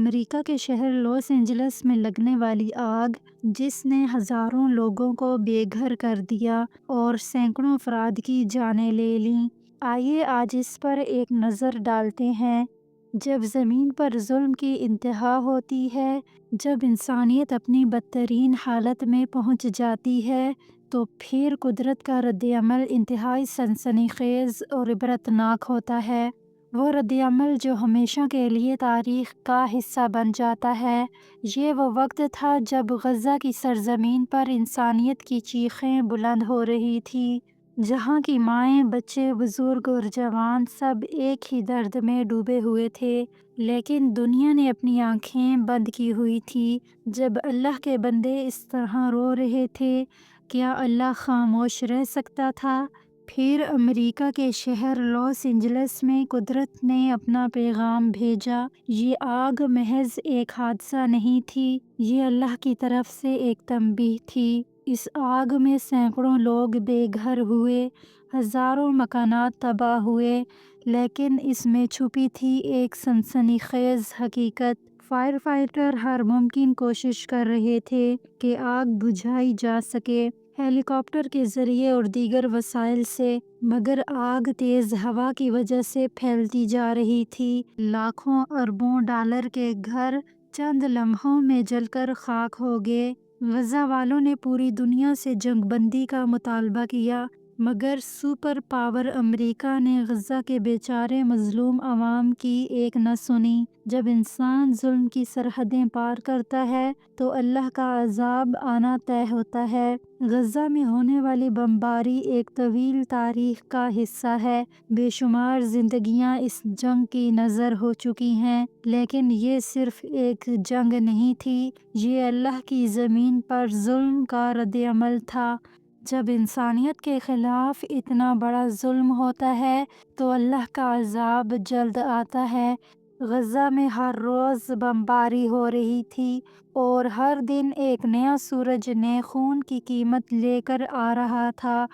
امریکہ کے شہر Los Angeles میں لگنے والی آگ جس نے ہزاروں لوگوں کو بے گھر کر دیا اور سینکڑوں افراد کی جانیں لے لیں۔ آئیے آج اس پر ایک نظر ڈالتے ہیں۔ جب زمین پر ظلم کی انتہا ہوتی ہے، جب انسانیت اپنی بدترین حالت میں پہنچ جاتی ہے، تو پھر قدرت کا رد عمل انتہائی سنسنی خیز اور عبرتناک ہوتا ہے۔ وہ رد عمل جو ہمیشہ کے لیے تاریخ کا حصہ بن جاتا ہے۔ یہ وہ وقت تھا جب غزہ کی سرزمین پر انسانیت کی چیخیں بلند ہو رہی تھیں، جہاں کی مائیں، بچے، بزرگ اور جوان سب ایک ہی درد میں ڈوبے ہوئے تھے، لیکن دنیا نے اپنی آنکھیں بند کی ہوئی تھی جب اللہ کے بندے اس طرح رو رہے تھے۔ کیا اللہ خاموش رہ سکتا تھا؟ پھر امریکہ کے شہر لاس اینجلس میں قدرت نے اپنا پیغام بھیجا۔ یہ آگ محض ایک حادثہ نہیں تھی، یہ اللہ کی طرف سے ایک تنبیہ تھی۔ اس آگ میں سینکڑوں لوگ بے گھر ہوئے، ہزاروں مکانات تباہ ہوئے، لیکن اس میں چھپی تھی ایک سنسنی خیز حقیقت۔ فائر فائٹر ہر ممکن کوشش کر رہے تھے کہ آگ بجھائی جا سکے، ہیلی کاپٹر کے ذریعے اور دیگر وسائل سے، مگر آگ تیز ہوا کی وجہ سے پھیلتی جا رہی تھی۔ لاکھوں اربوں ڈالر کے گھر چند لمحوں میں جل کر خاک ہو گئے۔ غزہ والوں نے پوری دنیا سے جنگ بندی کا مطالبہ کیا، مگر سپر پاور امریکہ نے غزہ کے بیچارے مظلوم عوام کی ایک نہ سنی۔ جب انسان ظلم کی سرحدیں پار کرتا ہے تو اللہ کا عذاب آنا طے ہوتا ہے۔ غزہ میں ہونے والی بمباری ایک طویل تاریخ کا حصہ ہے۔ بے شمار زندگیاں اس جنگ کی نذر ہو چکی ہیں، لیکن یہ صرف ایک جنگ نہیں تھی، یہ اللہ کی زمین پر ظلم کا رد عمل تھا۔ جب انسانیت کے خلاف اتنا بڑا ظلم ہوتا ہے تو اللہ کا عذاب جلد آتا ہے۔ غزہ میں ہر روز بمباری ہو رہی تھی اور ہر دن ایک نیا سورج نئے خون کی قیمت لے کر آ رہا تھا۔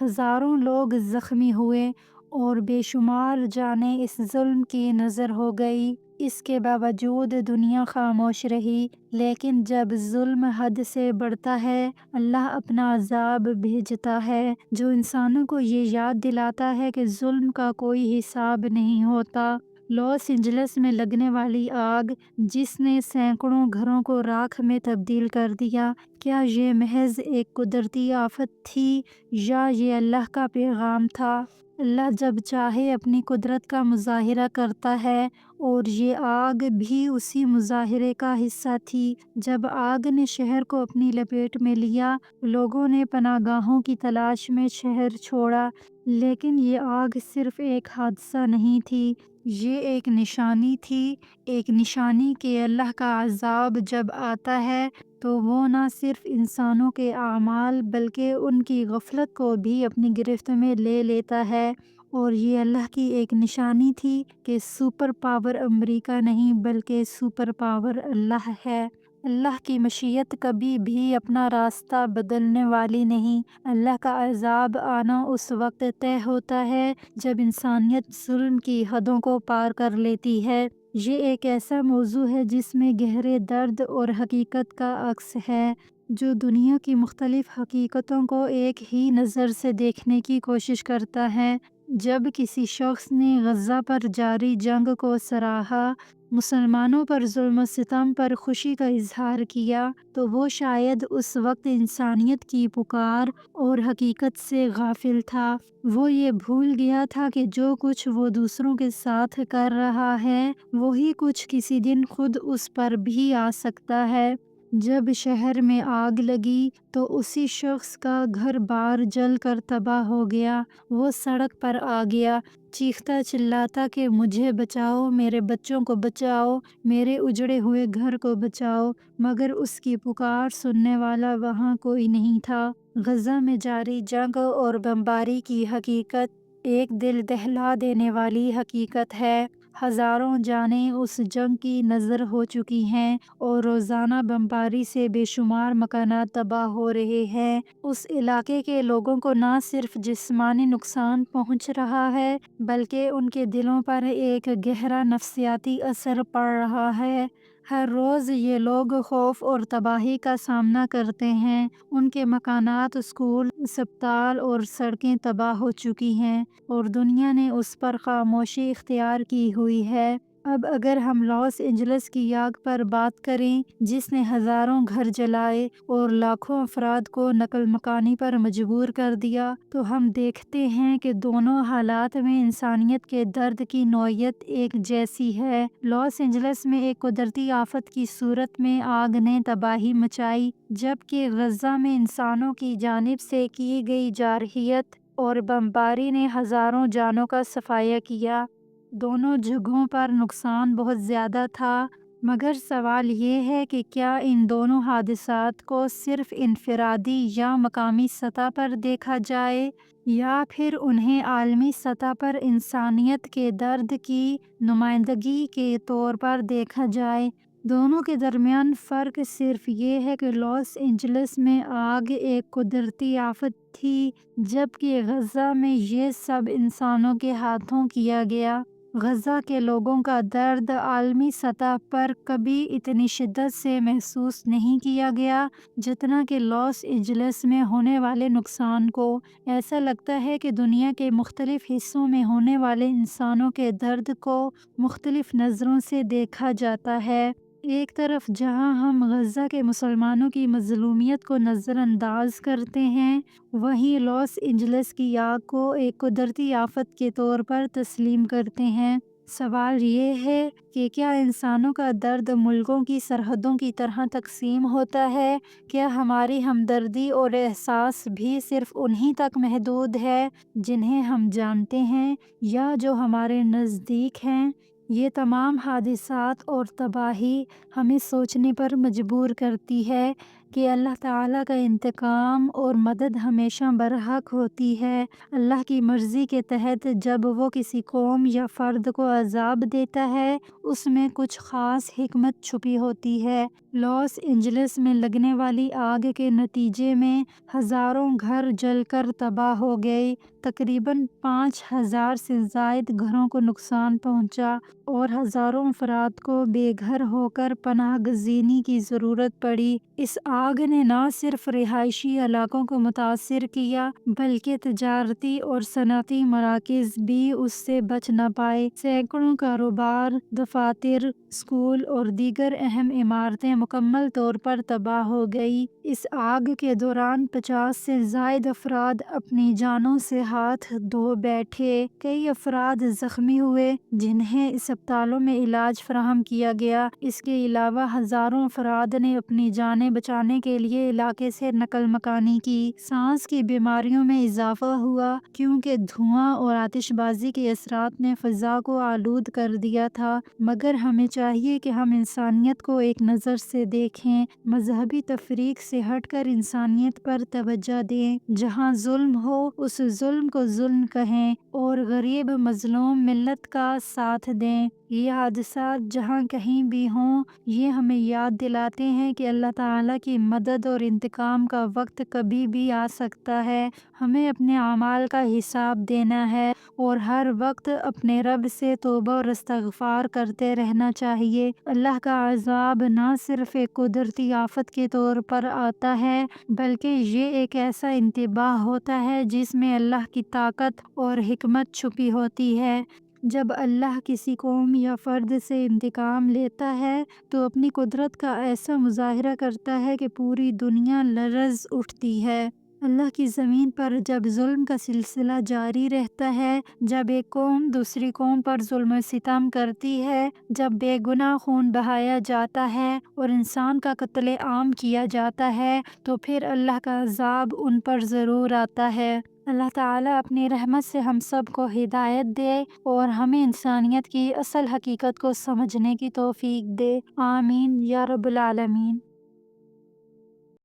ہزاروں لوگ زخمی ہوئے اور بے شمار جانیں اس ظلم کی نذر ہو گئی۔ اس کے باوجود دنیا خاموش رہی، لیکن جب ظلم حد سے بڑھتا ہے، اللہ اپنا عذاب بھیجتا ہے، جو انسانوں کو یہ یاد دلاتا ہے کہ ظلم کا کوئی حساب نہیں ہوتا۔ لاس اینجلس میں لگنے والی آگ جس نے سینکڑوں گھروں کو راکھ میں تبدیل کر دیا، کیا یہ محض ایک قدرتی آفت تھی یا یہ اللہ کا پیغام تھا؟ اللہ جب چاہے اپنی قدرت کا مظاہرہ کرتا ہے، اور یہ آگ بھی اسی مظاہرے کا حصہ تھی۔ جب آگ نے شہر کو اپنی لپیٹ میں لیا، لوگوں نے پناہ گاہوں کی تلاش میں شہر چھوڑا، لیکن یہ آگ صرف ایک حادثہ نہیں تھی، یہ ایک نشانی تھی، ایک نشانی کہ اللہ کا عذاب جب آتا ہے تو وہ نہ صرف انسانوں کے اعمال بلکہ ان کی غفلت کو بھی اپنی گرفت میں لے لیتا ہے۔ اور یہ اللہ کی ایک نشانی تھی کہ سپر پاور امریکہ نہیں بلکہ سپر پاور اللہ ہے۔ اللہ کی مشیت کبھی بھی اپنا راستہ بدلنے والی نہیں۔ اللہ کا عذاب آنا اس وقت طے ہوتا ہے جب انسانیت ظلم کی حدوں کو پار کر لیتی ہے۔ یہ ایک ایسا موضوع ہے جس میں گہرے درد اور حقیقت کا عکس ہے، جو دنیا کی مختلف حقیقتوں کو ایک ہی نظر سے دیکھنے کی کوشش کرتا ہے۔ جب کسی شخص نے غزہ پر جاری جنگ کو سراہا، مسلمانوں پر ظلم و ستم پر خوشی کا اظہار کیا، تو وہ شاید اس وقت انسانیت کی پکار اور حقیقت سے غافل تھا۔ وہ یہ بھول گیا تھا کہ جو کچھ وہ دوسروں کے ساتھ کر رہا ہے، وہی کچھ کسی دن خود اس پر بھی آ سکتا ہے۔ جب شہر میں آگ لگی تو اسی شخص کا گھر بار جل کر تباہ ہو گیا۔ وہ سڑک پر آ گیا، چیختا چلاتا کہ مجھے بچاؤ، میرے بچوں کو بچاؤ، میرے اجڑے ہوئے گھر کو بچاؤ، مگر اس کی پکار سننے والا وہاں کوئی نہیں تھا۔ غزہ میں جاری جنگ اور بمباری کی حقیقت ایک دل دہلا دینے والی حقیقت ہے۔ ہزاروں جانیں اس جنگ کی نذر ہو چکی ہیں اور روزانہ بمباری سے بے شمار مکانات تباہ ہو رہے ہیں۔ اس علاقے کے لوگوں کو نہ صرف جسمانی نقصان پہنچ رہا ہے بلکہ ان کے دلوں پر ایک گہرا نفسیاتی اثر پڑ رہا ہے۔ ہر روز یہ لوگ خوف اور تباہی کا سامنا کرتے ہیں۔ ان کے مکانات، اسکول، اسپتال اور سڑکیں تباہ ہو چکی ہیں اور دنیا نے اس پر خاموشی اختیار کی ہوئی ہے۔ اب اگر ہم لاس اینجلس کی آگ پر بات کریں جس نے ہزاروں گھر جلائے اور لاکھوں افراد کو نقل مکانی پر مجبور کر دیا، تو ہم دیکھتے ہیں کہ دونوں حالات میں انسانیت کے درد کی نوعیت ایک جیسی ہے۔ لاس اینجلس میں ایک قدرتی آفت کی صورت میں آگ نے تباہی مچائی، جبکہ غزہ میں انسانوں کی جانب سے کی گئی جارحیت اور بمباری نے ہزاروں جانوں کا صفایا کیا۔ دونوں جگہوں پر نقصان بہت زیادہ تھا، مگر سوال یہ ہے کہ کیا ان دونوں حادثات کو صرف انفرادی یا مقامی سطح پر دیکھا جائے یا پھر انہیں عالمی سطح پر انسانیت کے درد کی نمائندگی کے طور پر دیکھا جائے۔ دونوں کے درمیان فرق صرف یہ ہے کہ لاس اینجلس میں آگ ایک قدرتی آفت تھی، جبکہ غزہ میں یہ سب انسانوں کے ہاتھوں کیا گیا۔ غزہ کے لوگوں کا درد عالمی سطح پر کبھی اتنی شدت سے محسوس نہیں کیا گیا جتنا کہ لاس اینجلس میں ہونے والے نقصان کو۔ ایسا لگتا ہے کہ دنیا کے مختلف حصوں میں ہونے والے انسانوں کے درد کو مختلف نظروں سے دیکھا جاتا ہے۔ ایک طرف جہاں ہم غزہ کے مسلمانوں کی مظلومیت کو نظر انداز کرتے ہیں، وہیں لاس اینجلس کی آگ کو ایک قدرتی آفت کے طور پر تسلیم کرتے ہیں۔ سوال یہ ہے کہ کیا انسانوں کا درد ملکوں کی سرحدوں کی طرح تقسیم ہوتا ہے؟ کیا ہماری ہمدردی اور احساس بھی صرف انہی تک محدود ہے جنہیں ہم جانتے ہیں یا جو ہمارے نزدیک ہیں؟ یہ تمام حادثات اور تباہی ہمیں سوچنے پر مجبور کرتی ہے کہ اللہ تعالیٰ کا انتقام اور مدد ہمیشہ برحق ہوتی ہے۔ اللہ کی مرضی کے تحت جب وہ کسی قوم یا فرد کو عذاب دیتا ہے، اس میں کچھ خاص حکمت چھپی ہوتی ہے۔ لاس اینجلس میں لگنے والی آگ کے نتیجے میں ہزاروں گھر جل کر تباہ ہو گئے، تقریباً 5,000 سے زائد گھروں کو نقصان پہنچا اور ہزاروں افراد کو بے گھر ہو کر پناہ گزینی کی ضرورت پڑی۔ اس آگ نے نہ صرف رہائشی علاقوں کو متاثر کیا بلکہ تجارتی اور صنعتی مراکز بھی اس سے بچ نہ پائے۔ سینکڑوں کاروبار، دفاتر، اسکول اور دیگر اہم عمارتیں مکمل طور پر تباہ ہو گئی۔ اس آگ کے دوران 50 سے زائد افراد اپنی جانوں سے ہاتھ دھو بیٹھے۔ کئی افراد زخمی ہوئے جنہیں اسپتالوں میں علاج فراہم کیا گیا۔ اس کے علاوہ ہزاروں افراد نے اپنی جانیں بچانے کے لیے علاقے سے نقل مکانی کی۔ سانس کی بیماریوں میں اضافہ ہوا کیونکہ دھواں اور آتش بازی کے اثرات نے فضا کو آلود کر دیا تھا۔ مگر ہمیں چاہیے کہ ہم انسانیت کو ایک نظر سے دیکھیں، مذہبی تفریق سے ہٹ کر انسانیت پر توجہ دیں۔ جہاں ظلم ہو اس ظلم کو ظلم کہیں اور غریب مظلوم ملت کا ساتھ دیں۔ یہ حادثات جہاں کہیں بھی ہوں، یہ ہمیں یاد دلاتے ہیں کہ اللہ تعالیٰ کی مدد اور انتقام کا وقت کبھی بھی آ سکتا ہے۔ ہمیں اپنے اعمال کا حساب دینا ہے اور ہر وقت اپنے رب سے توبہ اور استغفار کرتے رہنا چاہیے۔ اللہ کا عذاب نہ صرف ایک قدرتی آفت کے طور پر آتا ہے بلکہ یہ ایک ایسا انتباہ ہوتا ہے جس میں اللہ کی طاقت اور حکمت چھپی ہوتی ہے۔ جب اللہ کسی قوم یا فرد سے انتقام لیتا ہے تو اپنی قدرت کا ایسا مظاہرہ کرتا ہے کہ پوری دنیا لرز اٹھتی ہے۔ اللہ کی زمین پر جب ظلم کا سلسلہ جاری رہتا ہے، جب ایک قوم دوسری قوم پر ظلم و ستم کرتی ہے، جب بے گناہ خون بہایا جاتا ہے اور انسان کا قتل عام کیا جاتا ہے، تو پھر اللہ کا عذاب ان پر ضرور آتا ہے۔ اللہ تعالیٰ اپنی رحمت سے ہم سب کو ہدایت دے اور ہمیں انسانیت کی اصل حقیقت کو سمجھنے کی توفیق دے۔ آمین یا رب العالمین۔